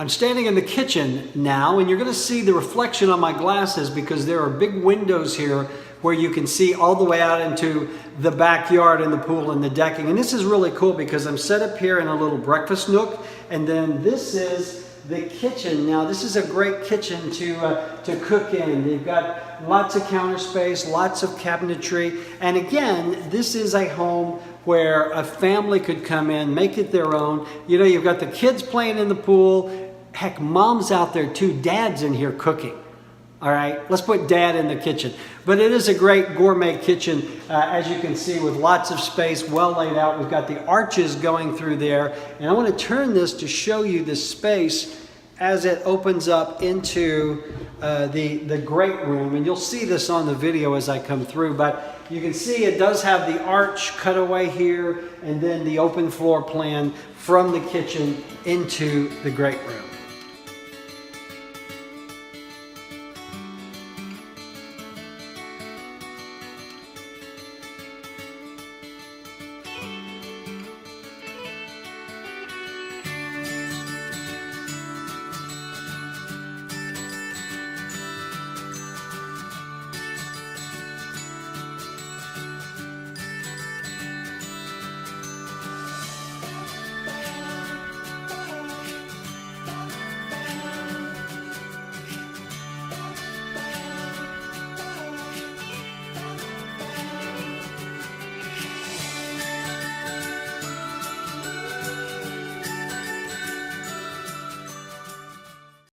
I'm standing in the kitchen now, and you're going to see the reflection on my glasses because there are big windows here where you can see all the way out into the backyard and the pool and the decking. And this is really cool because I'm set up here in a little breakfast nook, and then this is the kitchen. Now this is a great kitchen to cook in. You've got lots of counter space, lots of cabinetry, and again, this is a home where a family could come in, make it their own. You know, you've got the kids playing in the pool. Heck, mom's out there too. Dad's in here cooking. All right, let's put dad in the kitchen. But it is a great gourmet kitchen, as you can see, with lots of space, well laid out. We've got the arches going through there. And I want to turn this to show you the space as it opens up into the great room. And you'll see this on the video as I come through. But you can see it does have the arch cut away here and then the open floor plan from the kitchen into the great room.